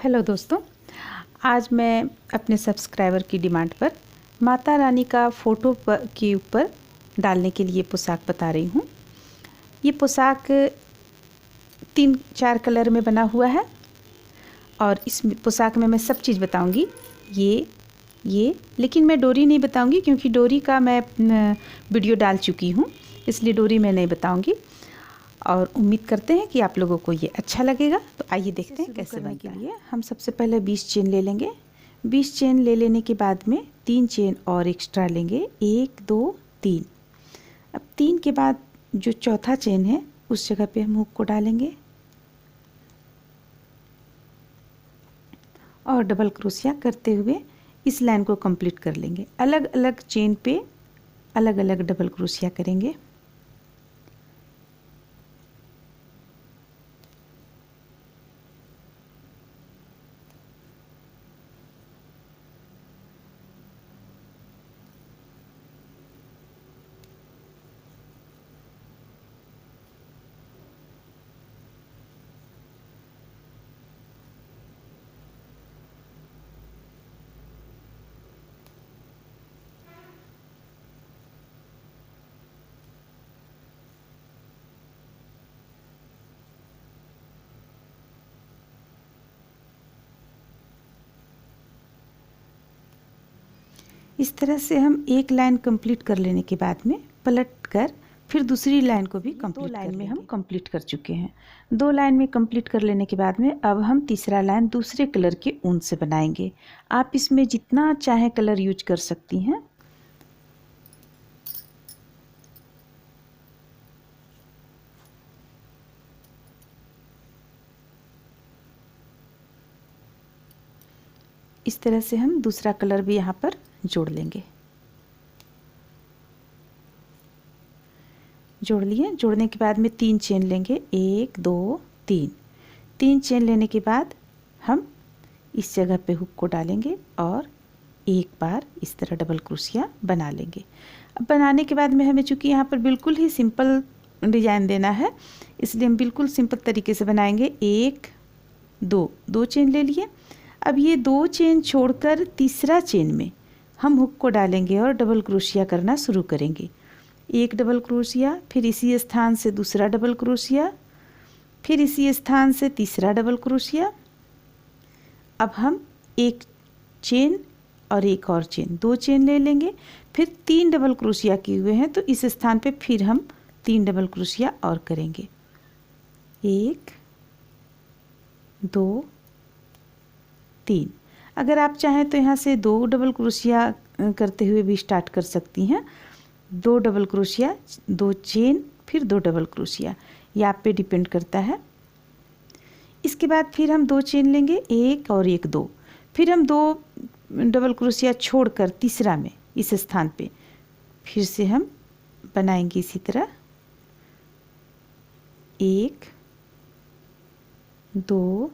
Hello दोस्तों, आज मैं अपने सब्सक्राइबर की डिमांड पर माता रानी का फ़ोटो के ऊपर डालने के लिए पोशाक बता रही हूँ। ये पोशाक 3-4 कलर में बना हुआ है और इस पोशाक में मैं सब चीज़ बताऊँगी। ये लेकिन मैं डोरी नहीं बताऊँगी क्योंकि डोरी का मैं वीडियो डाल चुकी हूँ, इसलिए डोरी मैं नहीं बताऊँगी। और उम्मीद करते हैं कि आप लोगों को ये अच्छा लगेगा। तो आइए देखते हैं कैसे बनता है। के लिए हम सबसे पहले 20 चेन ले लेंगे। 20 चेन ले लेने के बाद में 3 चेन और एक्स्ट्रा लेंगे, 1 2 3। अब 3 के बाद जो चौथा चेन है उस जगह पे हम हुक को डालेंगे और डबल क्रोशिया करते हुए इस लाइन को कंप्लीट कर लेंगे। अलग अलग चेन पे अलग अलग डबल क्रोशिया करेंगे। इस तरह से हम एक लाइन कंप्लीट कर लेने के बाद में पलट कर फिर दूसरी लाइन को भी कंप्लीट 2 लाइन में हम कंप्लीट कर चुके हैं। 2 लाइन में कंप्लीट कर लेने के बाद में अब हम तीसरा लाइन दूसरे कलर के ऊन से बनाएंगे। आप इसमें जितना चाहे कलर यूज कर सकती हैं। इस तरह से हम दूसरा कलर भी यहाँ पर जोड़ लेंगे। जोड़ लिए। जोड़ने के बाद में 3 चेन लेंगे, 1 2 3। 3 चेन लेने के बाद हम इस जगह पे हुक को डालेंगे और एक बार इस तरह डबल क्रोशिया बना लेंगे। अब बनाने के बाद में हमें चूँकि यहाँ पर बिल्कुल ही सिंपल डिजाइन देना है, इसलिए हम बिल्कुल सिंपल तरीके से बनाएंगे। 1 2 चेन ले लिए। अब ये 2 चेन छोड़कर तीसरा चेन में हम हुक को डालेंगे और डबल क्रोशिया करना शुरू करेंगे। एक डबल क्रोशिया, फिर इसी स्थान से दूसरा डबल क्रोशिया, फिर इसी स्थान से तीसरा डबल क्रोशिया। अब हम एक चेन और एक और चेन, 2 चेन ले लेंगे। फिर 3 डबल क्रोशिया किए हुए हैं तो इस स्थान पे फिर हम 3 डबल क्रोशिया और करेंगे। 1 2 3। अगर आप चाहें तो यहाँ से 2 डबल क्रोशिया करते हुए भी स्टार्ट कर सकती हैं। 2 डबल क्रोशिया, 2 चेन, फिर 2 डबल क्रोशिया, ये आप पे डिपेंड करता है। इसके बाद फिर हम 2 चेन लेंगे, 1 और 1 2। फिर हम 2 डबल क्रोशिया छोड़कर तीसरा में इस स्थान पे फिर से हम बनाएंगे इसी तरह 1 2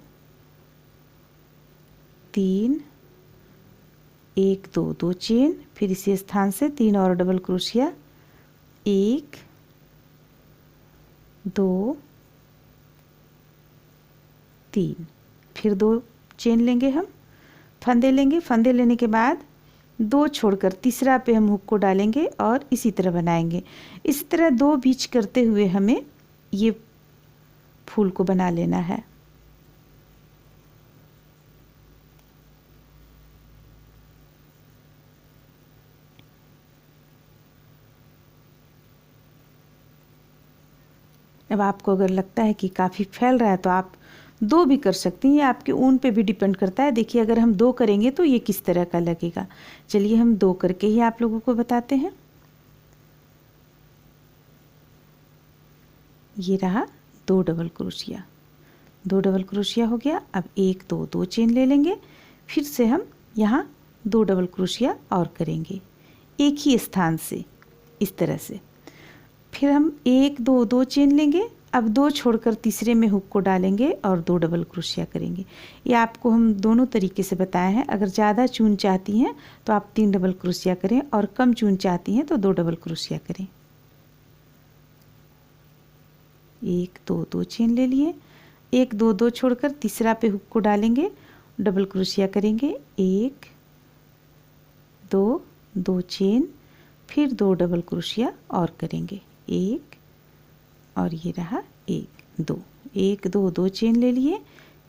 3 1 2 चेन, फिर इसी स्थान से 3 और डबल क्रोशिया, 1 2 3। फिर 2 चेन लेंगे, हम फंदे लेंगे। फंदे लेने के बाद 2 छोड़कर तीसरा पे हम हुक को डालेंगे और इसी तरह बनाएंगे। इसी तरह 2 बीच करते हुए हमें ये फूल को बना लेना है। अब आपको अगर लगता है कि काफ़ी फैल रहा है तो आप 2 भी कर सकती हैं, आपके ऊन पे भी डिपेंड करता है। देखिए अगर हम 2 करेंगे तो ये किस तरह का लगेगा। चलिए हम 2 करके ही आप लोगों को बताते हैं। ये रहा 2 डबल क्रोशिया, 2 डबल क्रोशिया हो गया। अब 1 2 चेन ले लेंगे। फिर से हम यहाँ 2 डबल क्रोशिया और करेंगे एक ही स्थान से इस तरह से। फिर हम 1 2 चेन लेंगे। अब 2 छोड़कर तीसरे में हुक को डालेंगे और 2 डबल क्रोशिया करेंगे। ये आपको हम दोनों तरीके से बताए हैं। अगर ज़्यादा चून चाहती हैं तो आप 3 डबल क्रोशिया करें और कम चून चाहती हैं तो 2 डबल क्रोशिया करें। 1 2 चेन ले लिए। 1 2 छोड़कर तीसरा पे हुक को डालेंगे डबल क्रोशिया करेंगे, 1 2 2 चेन, फिर 2 डबल क्रोशिया और करेंगे, 1 और ये रहा 1 2 1 2 2 चेन ले लिए,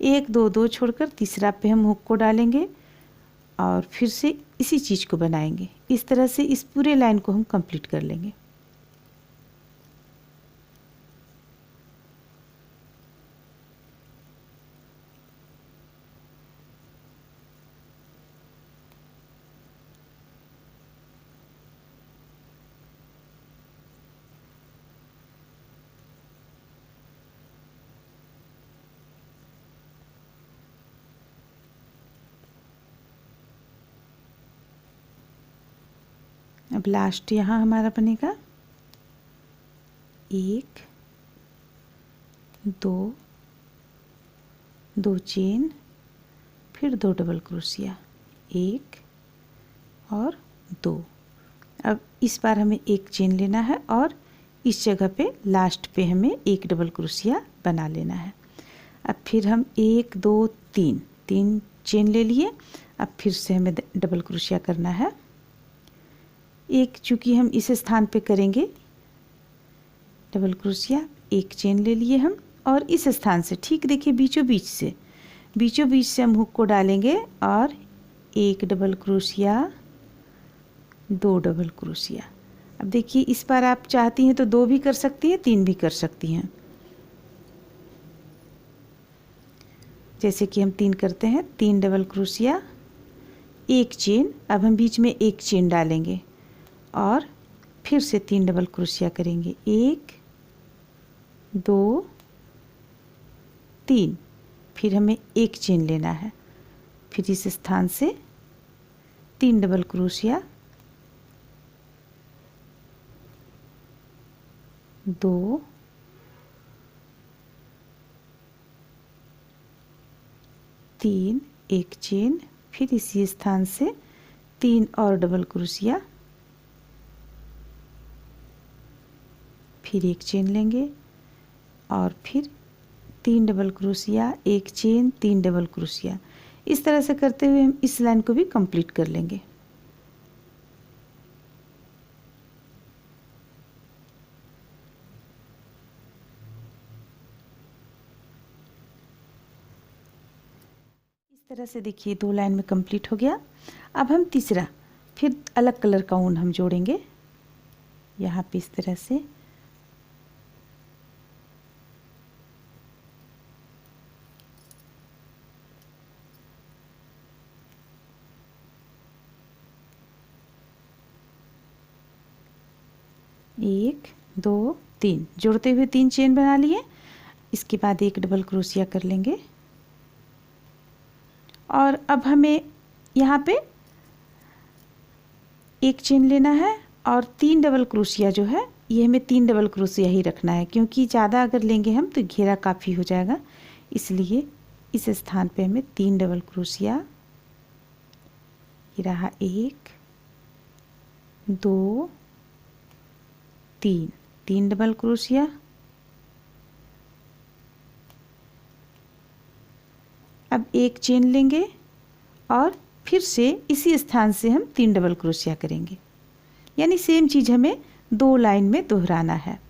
1 2 2 छोड़कर तीसरा पे हम हुक को डालेंगे और फिर से इसी चीज़ को बनाएंगे। इस तरह से इस पूरे लाइन को हम कंप्लीट कर लेंगे। अब लास्ट यहाँ हमारा बनेगा 1 2 2 चेन, फिर 2 डबल क्रोशिया, 1 और 2। अब इस बार हमें एक चेन लेना है और इस जगह पे लास्ट पे हमें एक डबल क्रोशिया बना लेना है। अब फिर हम 1 2 3 3 चेन ले लिए। अब फिर से हमें डबल क्रोशिया करना है। एक चूँकि हम इस स्थान पे करेंगे डबल क्रोशिया, एक चेन ले लिए हम और इस स्थान से ठीक देखिए बीचों बीच से हम हुक को डालेंगे और एक डबल क्रोशिया, 2 डबल क्रोशिया। अब देखिए इस बार आप चाहती हैं तो 2 भी कर सकती हैं, 3 भी कर सकती हैं। जैसे कि हम 3 करते हैं, 3 डबल क्रोशिया, एक चेन। अब हम बीच में एक चेन डालेंगे और फिर से 3 डबल क्रोशिया करेंगे, 1 2 3। फिर हमें एक चेन लेना है, फिर इस स्थान से 3 डबल क्रोशिया, 2 3 एक चेन, फिर इसी स्थान से 3 और डबल क्रोशिया, फिर एक चेन लेंगे और फिर 3 डबल क्रोशिया, एक चेन, 3 डबल क्रोशिया। इस तरह से करते हुए हम इस लाइन को भी कंप्लीट कर लेंगे। इस तरह से देखिए 2 लाइन में कंप्लीट हो गया। अब हम तीसरा फिर अलग कलर का ऊन हम जोड़ेंगे यहाँ पे इस तरह से। एक 2 3 जोड़ते हुए 3 चेन बना लिए। इसके बाद एक डबल क्रोशिया कर लेंगे और अब हमें यहाँ पे एक चेन लेना है और 3 डबल क्रोशिया जो है ये हमें 3 डबल क्रोशिया ही रखना है, क्योंकि ज़्यादा अगर लेंगे हम तो घेरा काफ़ी हो जाएगा। इसलिए इस स्थान पे हमें 3 डबल क्रोशिया, ये रहा 1 2 3 डबल क्रोशिया। अब एक चेन लेंगे और फिर से इसी स्थान से हम 3 डबल क्रोशिया करेंगे, यानी सेम चीज़ हमें 2 लाइन में दोहराना है।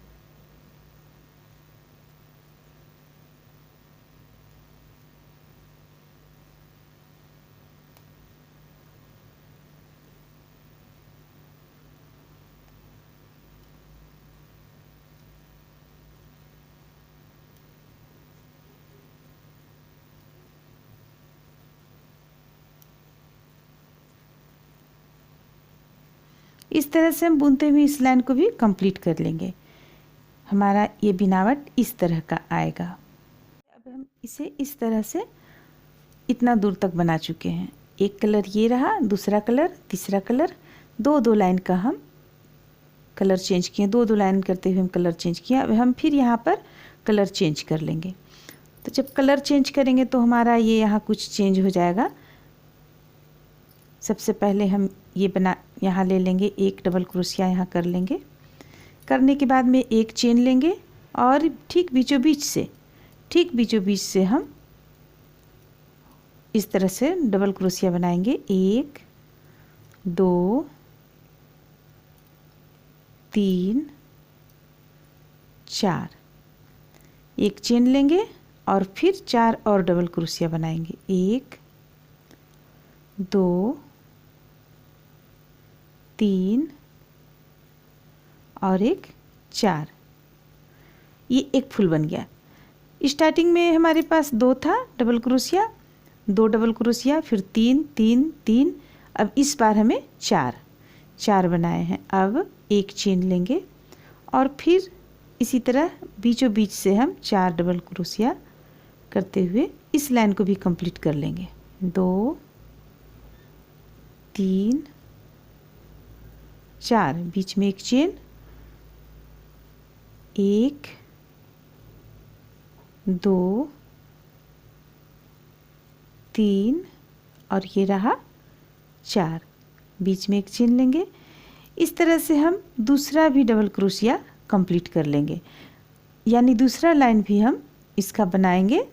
इस तरह से हम बुनते हुए इस लाइन को भी कंप्लीट कर लेंगे। हमारा ये बिनावट इस तरह का आएगा। अब हम इसे इस तरह से इतना दूर तक बना चुके हैं। एक कलर ये रहा, दूसरा कलर, तीसरा कलर, 2 लाइन का हम कलर चेंज किए, 2 लाइन करते हुए हम कलर चेंज किया। अब हम फिर यहाँ पर कलर चेंज कर लेंगे। तो जब कलर चेंज करेंगे तो हमारा ये यहाँ कुछ चेंज हो जाएगा। सबसे पहले हम ये यहाँ ले लेंगे, एक डबल क्रोशिया यहाँ कर लेंगे। करने के बाद में एक चेन लेंगे और ठीक बीचों बीच से हम इस तरह से डबल क्रोशिया बनाएंगे। 1 2 3 4, एक चेन लेंगे और फिर 4 और डबल क्रोशिया बनाएंगे। 1 2 3 और एक 4, ये एक फुल बन गया। स्टार्टिंग में हमारे पास 2 था डबल क्रोशिया, 2 डबल क्रोशिया, फिर 3 3 3, अब इस बार हमें 4 बनाए हैं। अब एक चेन लेंगे और फिर इसी तरह बीचों बीच से हम 4 डबल क्रोशिया करते हुए इस लाइन को भी कंप्लीट कर लेंगे। 2 3 4, बीच में एक चेन, 1 2 3 और ये रहा 4, बीच में एक चेन लेंगे। इस तरह से हम दूसरा भी डबल क्रोशिया कंप्लीट कर लेंगे, यानी दूसरा लाइन भी हम इसका बनाएंगे।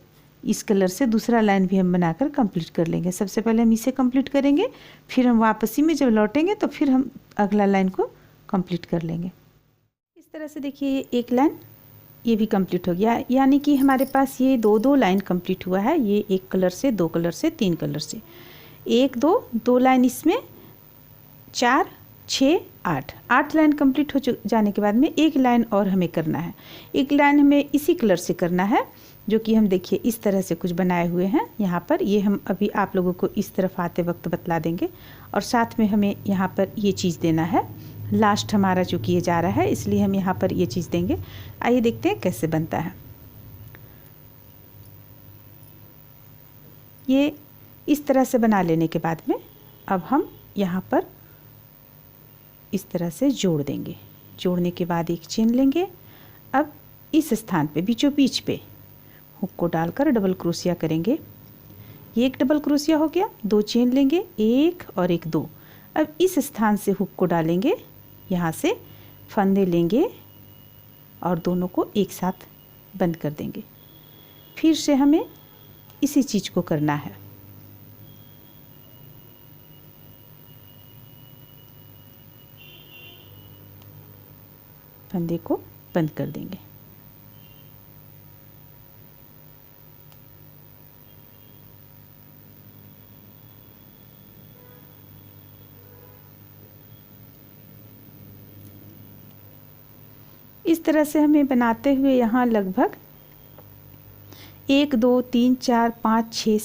इस कलर से दूसरा लाइन भी हम बनाकर कंप्लीट कर लेंगे। सबसे पहले हम इसे कंप्लीट करेंगे, फिर हम वापसी में जब लौटेंगे तो फिर हम अगला लाइन को कंप्लीट कर लेंगे। इस तरह से देखिए एक लाइन ये भी कंप्लीट हो गया, यानी कि हमारे पास ये दो लाइन कंप्लीट हुआ है। ये एक कलर से, 2 कलर से, 3 कलर से, 1 2 लाइन इसमें, 4 6 8 लाइन कंप्लीट हो जाने के बाद में एक लाइन और हमें करना है। एक लाइन हमें इसी कलर से करना है, जो कि हम देखिए इस तरह से कुछ बनाए हुए हैं यहाँ पर। ये हम अभी आप लोगों को इस तरफ आते वक्त बतला देंगे, और साथ में हमें यहाँ पर ये चीज़ देना है। लास्ट हमारा चूँकि ये जा रहा है, इसलिए हम यहाँ पर ये चीज़ देंगे। आइए देखते हैं कैसे बनता है। ये इस तरह से बना लेने के बाद में अब हम यहाँ पर इस तरह से जोड़ देंगे। जोड़ने के बाद एक चेन लेंगे। अब इस स्थान पे बीचों बीच पे हुक को डालकर डबल क्रोशिया करेंगे। ये एक डबल क्रोशिया हो गया, 2 चेन लेंगे, 1 और एक 2। अब इस स्थान से हुक को डालेंगे, यहाँ से फंदे लेंगे और दोनों को एक साथ बंद कर देंगे। फिर से हमें इसी चीज़ को करना है। फंदे को बंद कर देंगे। इस तरह से हमें बनाते हुए यहाँ लगभग 1 2 3 4 5 6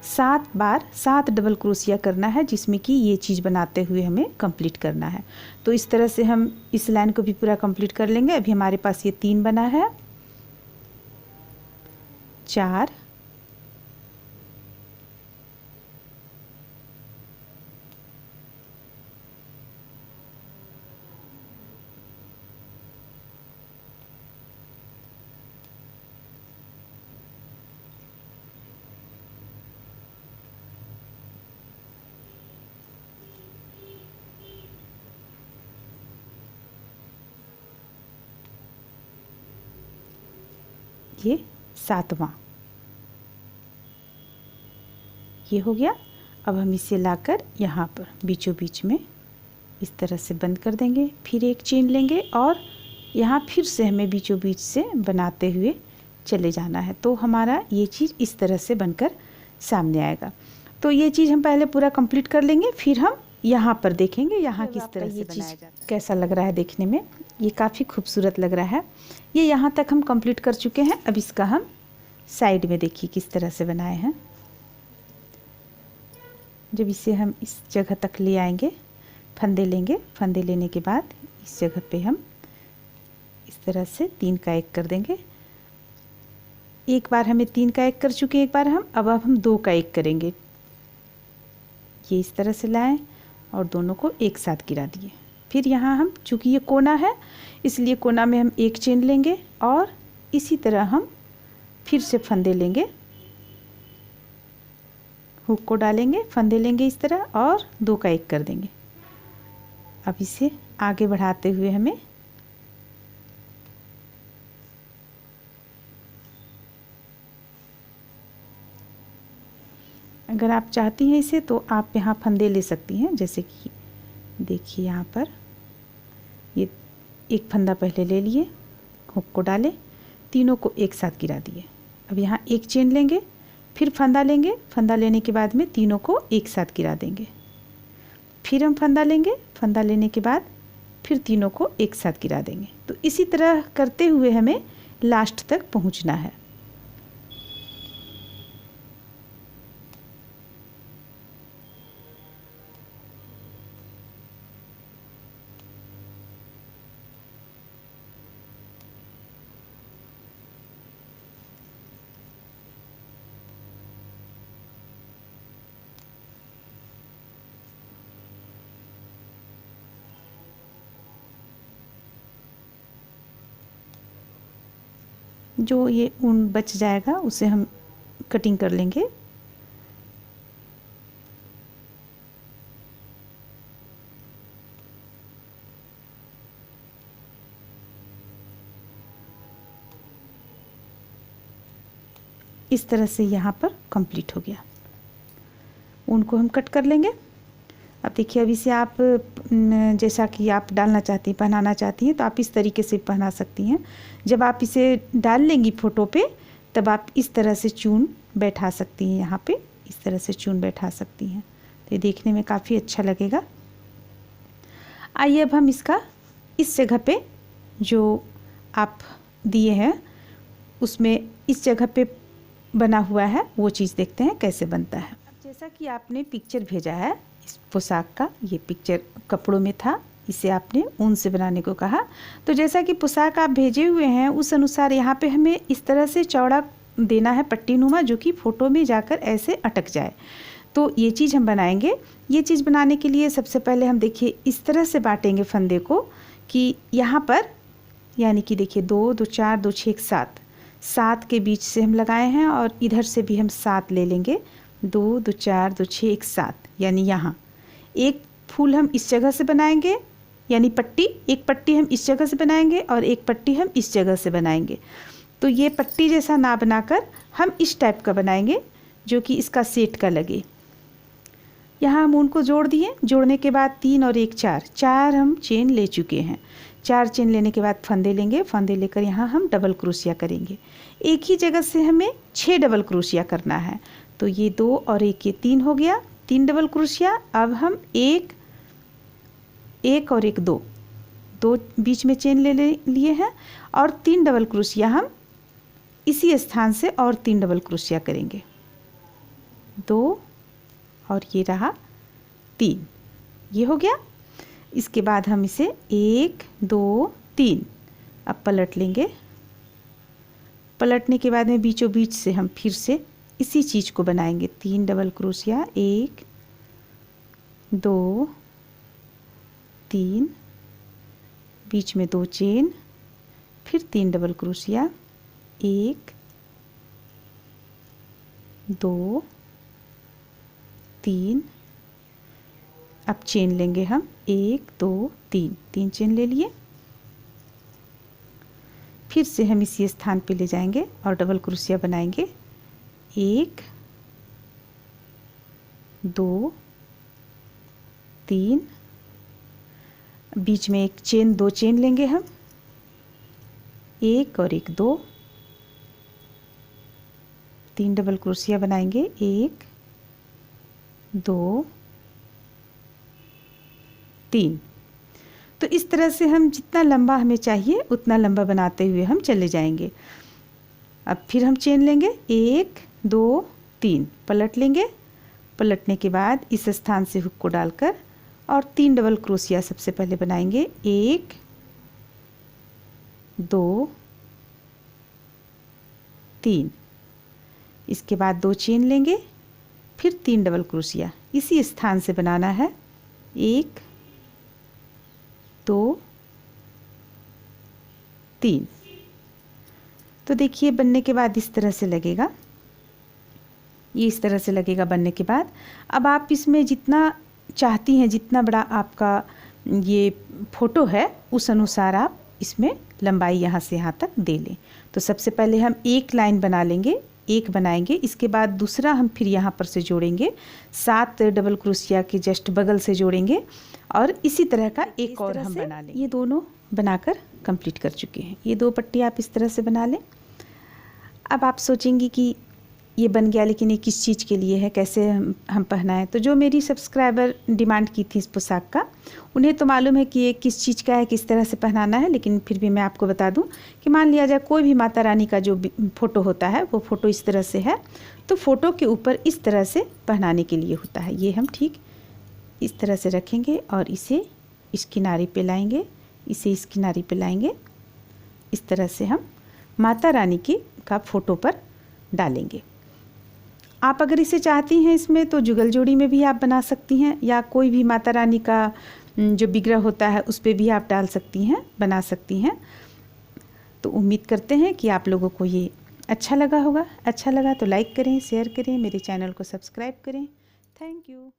7 बार 7 डबल क्रोशिया करना है, जिसमें कि ये चीज़ बनाते हुए हमें कंप्लीट करना है। तो इस तरह से हम इस लाइन को भी पूरा कंप्लीट कर लेंगे। अभी हमारे पास ये 3 बना है, 4 ये 7वां ये हो गया। अब हम इसे लाकर यहाँ पर बीचों बीच में इस तरह से बंद कर देंगे। फिर एक चेन लेंगे और यहाँ फिर से हमें बीचों बीच से बनाते हुए चले जाना है। तो हमारा ये चीज़ इस तरह से बनकर सामने आएगा। तो ये चीज़ हम पहले पूरा कंप्लीट कर लेंगे, फिर हम यहाँ पर देखेंगे यहाँ किस तरह से बनाया जाता है। कैसा लग रहा है देखने में, ये काफ़ी खूबसूरत लग रहा है। ये यहाँ तक हम कंप्लीट कर चुके हैं। अब इसका हम साइड में देखिए किस तरह से बनाए हैं। जब इसे हम इस जगह तक ले आएंगे, फंदे लेंगे, फंदे लेने के बाद इस जगह पे हम इस तरह से 3 का 1 कर देंगे। एक बार हमें 3 का 1 कर चुके, एक बार अब हम 2 का 1 करेंगे। ये इस तरह से लाएं और दोनों को एक साथ गिरा दिए। फिर यहाँ हम, चूँकि ये कोना है इसलिए कोना में हम एक चेन लेंगे और इसी तरह हम फिर से फंदे लेंगे, हुक को डालेंगे, फंदे लेंगे इस तरह और 2 का 1 कर देंगे। अब इसे आगे बढ़ाते हुए हमें अगर आप चाहती हैं इसे तो आप यहाँ फंदे ले सकती हैं, जैसे कि देखिए यहाँ पर ये एक फंदा पहले ले लिए, हुक को डाले, तीनों को एक साथ गिरा दिए। अब यहाँ एक चेन लेंगे, फिर फंदा लेंगे, फंदा लेने के बाद में तीनों को एक साथ गिरा देंगे। फिर हम फंदा लेंगे, फंदा लेने के बाद फिर तीनों को एक साथ गिरा देंगे। तो इसी तरह करते हुए हमें लास्ट तक पहुँचना है। जो ये ऊन बच जाएगा उसे हम कटिंग कर लेंगे। इस तरह से यहाँ पर कंप्लीट हो गया। ऊन को हम कट कर लेंगे। अब देखिए, अभी से आप जैसा कि आप डालना चाहती हैं, पहनाना चाहती हैं, तो आप इस तरीके से पहना सकती हैं। जब आप इसे डाल लेंगी फ़ोटो पे, तब आप इस तरह से चून बैठा सकती हैं। यहाँ पे इस तरह से चून बैठा सकती हैं, तो ये देखने में काफ़ी अच्छा लगेगा। आइए अब हम इसका इस जगह पे जो आप दिए हैं उसमें इस जगह पे बना हुआ है वो चीज़ देखते हैं कैसे बनता है। जैसा कि आपने पिक्चर भेजा है इस पोशाक का, ये पिक्चर कपड़ों में था, इसे आपने ऊन से बनाने को कहा। तो जैसा कि पोशाक आप भेजे हुए हैं उस अनुसार यहाँ पे हमें इस तरह से चौड़ा देना है, पट्टी नुमा, जो कि फ़ोटो में जाकर ऐसे अटक जाए। तो ये चीज़ हम बनाएंगे। ये चीज़ बनाने के लिए सबसे पहले हम देखिए इस तरह से बांटेंगे फंदे को कि यहाँ पर, यानी कि देखिए 2 2 4 2 6 7 7 के बीच से हम लगाए हैं, और इधर से भी हम 7 ले लेंगे। 2 2 4 2 6 1 7, यानी यहाँ एक फूल हम इस जगह से बनाएंगे, यानी पट्टी, एक पट्टी हम इस जगह से बनाएंगे और एक पट्टी हम इस जगह से बनाएंगे। तो ये पट्टी जैसा ना बनाकर हम इस टाइप का बनाएंगे जो कि इसका सेट का लगे। यहाँ हम उनको जोड़ दिए। जोड़ने के बाद 3 और 1 4 4 हम चेन ले चुके हैं। 4 चेन लेने के बाद फंदे लेंगे। फंदे लेकर यहाँ हम डबल क्रोशिया करेंगे। एक ही जगह से हमें 6 डबल क्रोशिया करना है। तो ये 2 और 1 ये 3 हो गया, 3 डबल क्रोशिया। अब हम 1 और 1 2 बीच में चेन ले लिए हैं, और 3 डबल क्रोशिया हम इसी स्थान से और 3 डबल क्रोशिया करेंगे। 2 और ये रहा 3, ये हो गया। इसके बाद हम इसे 1 2 3 अब पलट लेंगे। पलटने के बाद में बीचों बीच से हम फिर से इसी चीज़ को बनाएंगे। 3 डबल क्रोशिया, 1 2 3, बीच में 2 चेन, फिर 3 डबल क्रोशिया, 1 2 3। अब चेन लेंगे हम 1 2 3, 3 चेन ले लिए। फिर से हम इसी स्थान पे ले जाएंगे और डबल क्रोशिया बनाएंगे। 1 2 3, बीच में एक चेन, 2 चेन लेंगे हम, 1 और 1 2, 3 डबल क्रोशिया बनाएंगे। 1 2 3। तो इस तरह से हम जितना लंबा हमें चाहिए उतना लंबा बनाते हुए हम चले जाएंगे। अब फिर हम चेन लेंगे, 1 2 3, पलट लेंगे। पलटने के बाद इस स्थान से हुक को डालकर और 3 डबल क्रोशिया सबसे पहले बनाएंगे। 1 2 3, इसके बाद 2 चेन लेंगे, फिर 3 डबल क्रोशिया इसी स्थान से बनाना है। 1 2 3। तो देखिए बनने के बाद इस तरह से लगेगा, ये इस तरह से लगेगा बनने के बाद। अब आप इसमें जितना चाहती हैं, जितना बड़ा आपका ये फ़ोटो है उस अनुसार आप इसमें लंबाई यहाँ से यहाँ तक दे लें। तो सबसे पहले हम एक लाइन बना लेंगे, एक बनाएंगे, इसके बाद दूसरा हम फिर यहाँ पर से जोड़ेंगे, 7 डबल क्रोशिया के जस्ट बगल से जोड़ेंगे और इसी तरह का एक और हम बना लेंगे। ये दोनों बनाकर कंप्लीट कर चुके हैं। ये 2 पट्टी आप इस तरह से बना लें। अब आप सोचेंगी कि ये बन गया, लेकिन ये किस चीज़ के लिए है, कैसे हम पहनाएं। तो जो मेरी सब्सक्राइबर डिमांड की थी इस पोशाक का, उन्हें तो मालूम है कि ये किस चीज़ का है, किस तरह से पहनाना है, लेकिन फिर भी मैं आपको बता दूं कि मान लिया जाए कोई भी माता रानी का जो फ़ोटो होता है वो फ़ोटो इस तरह से है, तो फ़ोटो के ऊपर इस तरह से पहनाने के लिए होता है। ये हम ठीक इस तरह से रखेंगे और इसे इस किनारे पे लाएंगे, इसे इस किनारे पे लाएंगे। इस तरह से हम माता रानी का फ़ोटो पर डालेंगे। आप अगर इसे चाहती हैं इसमें तो जुगल जोड़ी में भी आप बना सकती हैं, या कोई भी माता रानी का जो विग्रह होता है उस पर भी आप डाल सकती हैं, बना सकती हैं। तो उम्मीद करते हैं कि आप लोगों को ये अच्छा लगा होगा। अच्छा लगा तो लाइक करें, शेयर करें, मेरे चैनल को सब्सक्राइब करें। Thank you.